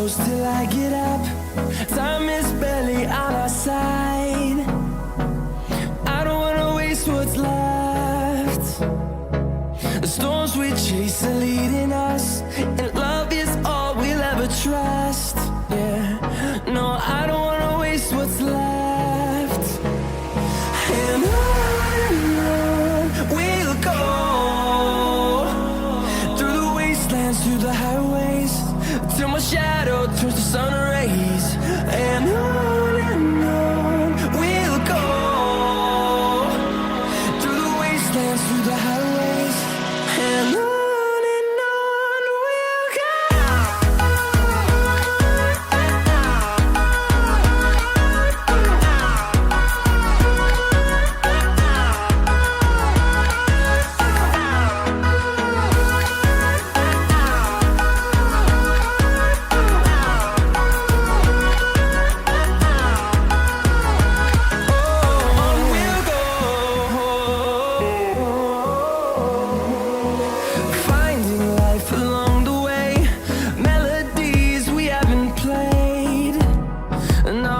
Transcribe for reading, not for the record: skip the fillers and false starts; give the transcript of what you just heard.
close till I get up. Time is barely on our side. I don't wanna waste what's left. The storms we chase are leading us, and love is all we'll ever trust. Yeah, no, I don't wanna waste what's left. And on we'll go, through the wastelands, through the highways, till my shadow turns to sun rays. And on we'll go, through the wastelands, through the highways, and on we'll go. Finding life along the way, melodies we haven't played. No,